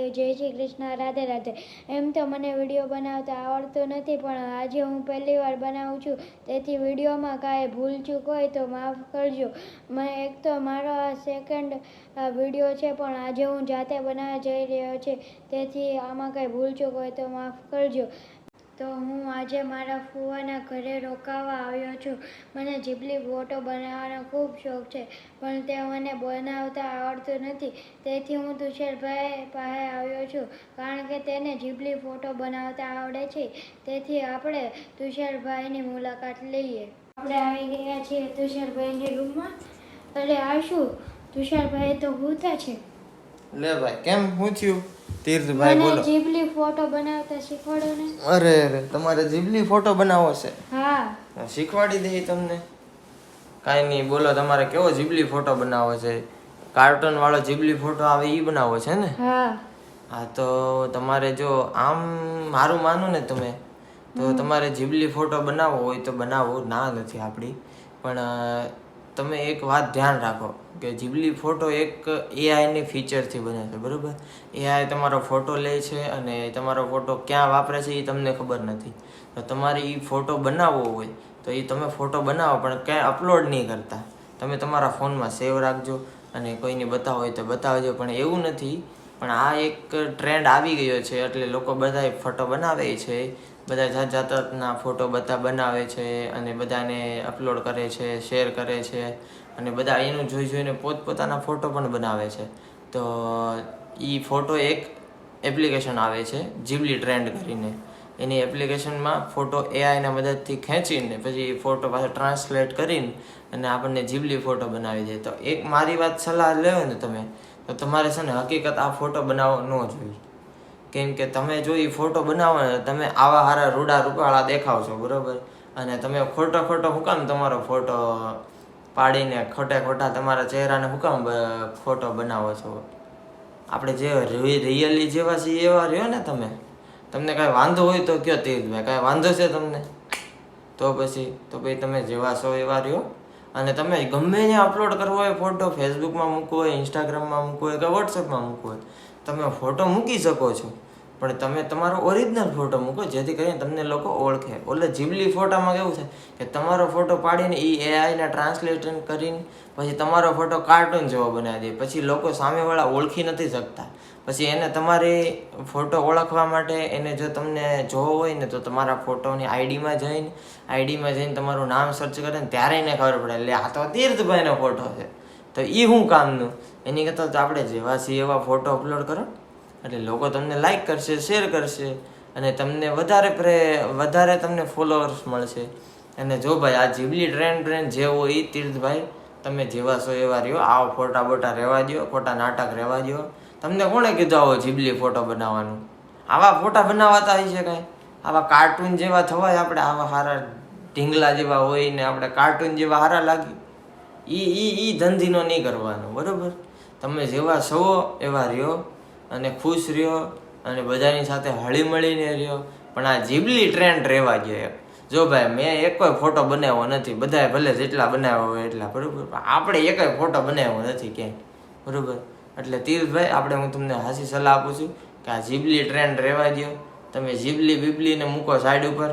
મહાદેવ, જય શ્રી કૃષ્ણ, રાધે રાધે। એમ તો મને વિડીયો બનાવતા આવડતો નથી, પણ આજે હું પહેલી વાર બનાવું છું, તેથી વિડીયોમાં કાંઈ ભૂલચૂક હોય તો માફ કરજો। એક તો મારો આ સેકન્ડ વિડીયો છે, પણ આજે હું જાતે બનાવવા જઈ રહ્યો છે, તેથી આમાં કાંઈ ભૂલચૂક હોય તો માફ કરજો। તો હું આજે મારા ફુવાના ઘરે રોકાવા આવ્યો છું। મને જીબલી ફોટો બનાવવાનો ખૂબ શોખ છે, પણ તે મને બનાવતા આવડતું નથી, તેથી હું તુષારભાઈ પાસે આવ્યો છું, કારણ કે તેને જીબલી ફોટો બનાવતા આવડે છે। તેથી આપણે તુષારભાઈની મુલાકાત લઈએ। આપણે આવી ગયા છીએ તુષારભાઈની રૂમમાં। અરે આ શું, તુષારભાઈ તો સૂતા છે। લે ભાઈ, કેમ શું થયું? તીર્થભાઈ બોલો। મને જીબલી ફોટો બનાવતા શીખવાડો ને। અરે તમારે જીબલી ફોટો બનાવવો છે? હા, શીખવાડી દઈએ તમને। કાંઈ નહીં, બોલો તમારે કેવો જીબલી ફોટો બનાવવો છે? કાર્ટૂન વાળો જીબલી ફોટો આવે એ બનાવવો છે ને? હા તો તમારે જો આમ મારું માનો ને તમે, તો તમારે જીબલી ફોટો બનાવવો હોય તો બનાવો, ના નથી આપણી, પણ તમે એક વાત ધ્યાન રાખો કે જીબલી ફોટો એક એઆઈની ફીચરથી બને છે, બરાબર? એઆઈ તમારો ફોટો લે છે અને તમારો ફોટો ક્યાં વાપરે છે એ તમને ખબર નથી। તો તમારે એ ફોટો બનાવવો હોય તો એ તમે ફોટો બનાવો, પણ ક્યાંય અપલોડ નહીં કરતા, તમે તમારા ફોનમાં સેવ રાખજો અને કોઈને બતાવો હોય તો બતાવજો। પણ એવું નથી, પણ આ એક ટ્રેન્ડ આવી ગયો છે, એટલે લોકો બધા ફોટો બનાવે છે, બધા જાત જાતના ફોટો બધા બનાવે છે અને બધાને અપલોડ કરે છે, શેર કરે છે, અને બધા એનું જોઈ જોઈને પોતપોતાના ફોટો પણ બનાવે છે। તો એ ફોટો એક એપ્લિકેશન આવે છે જીબલી ટ્રેન્ડ કરીને, એની એપ્લિકેશનમાં ફોટો એઆઈના મદદથી ખેંચીને પછી ફોટો પાછો ટ્રાન્સલેટ કરીને અને આપણને જીબલી ફોટો બનાવી દે। તો એક મારી વાત સલાહ લેવો ને તમે, તો તમારે છે ને હકીકત આ ફોટો બનાવવો ન જોઈએ, કેમ કે તમે જો એ ફોટો બનાવો ને, તમે આવા હારા રૂડા રૂપાળા દેખાવ છો, બરાબર? અને તમે ખોટો હું કામ તમારો ફોટો પાડીને ખોટા તમારા ચહેરાને હું કામ ફોટો બનાવો છો? આપણે જે રિયલી જેવા છીએ એવા રહ્યો ને તમે। તમને કાંઈ વાંધો હોય તો કયો તીર્થભાઈ, કાંઈ વાંધો છે તમને? તો પછી તમે જેવા છો એવા રહ્યો, અને તમે ગમે ત્યાં અપલોડ કરવો હોય ફોટો, ફેસબુકમાં મૂકવો હોય, ઇન્સ્ટાગ્રામમાં મૂકવો હોય કે વોટ્સએપમાં મૂકવો હોય, તમે ફોટો મૂકી શકો છો, પણ તમે તમારો ઓરિજિનલ ફોટો મૂકો, જેથી કરીને તમને લોકો ઓળખે। ઓલે જીબલી ફોટામાં કેવું છે કે તમારો ફોટો પાડીને એ એઆઈને ટ્રાન્સલેશન કરીને પછી તમારો ફોટો કાર્ટૂન જેવો બનાવી દે, પછી લોકો સામેવાળા ઓળખી નથી શકતા। પછી એને તમારી ફોટો ઓળખવા માટે એને જો તમને જોવો હોય ને, તો તમારા ફોટોની આઈડીમાં જઈને તમારું નામ સર્ચ કરે ને ત્યારે એને ખબર પડે, એટલે આ તો તીર્થભાઈનો ફોટો છે, તો એ શું કામનું? એની કરતાં તો આપણે જેવા છીએ એવા ફોટો અપલોડ કરો, એટલે લોકો તમને લાઈક કરશે, શેર કરશે, અને તમને વધારે તમને ફોલોઅર્સ મળશે। અને જો ભાઈ આ જીબલી ટ્રેન્ડ જે હોય એ તીર્થભાઈ, તમે જેવા છો એવા રહ્યો, આવા ફોટા બોટા રહેવા દો, ખોટા નાટક રહેવા દો। તમને કોણે કીધું આવો જીબલી ફોટો બનાવવાનું? આવા ફોટા બનાવાતા હોય છે કાંઈ? આવા કાર્ટૂન જેવા થવાય આપણે? આવા હારા ઢીંગલા જેવા હોય ને આપણે કાર્ટૂન જેવા હારા લાગી? ઈ ધંધીનો નહીં કરવાનો, બરાબર? તમે જેવા છો એવા રહ્યો અને ખુશ રહ્યો અને બધાની સાથે હળી મળીને રહ્યો, પણ આ જીબલી ટ્રેન્ડ રહેવા દો। જો ભાઈ, મેં એક કોઈ ફોટો બનાવ્યો નથી, બધાએ ભલે જેટલા બનાવ્યા હોય એટલા, બરાબર? આપણે એક ફોટો બનાવ્યો નથી ક્યાંય, બરાબર? એટલે તીર્થભાઈ, હું તમને હાસી સલાહ આપું છું કે આ જીબલી ટ્રેન્ડ રહેવા દો, તમે જીબલી બીબલીને મૂકો સાઈડ ઉપર,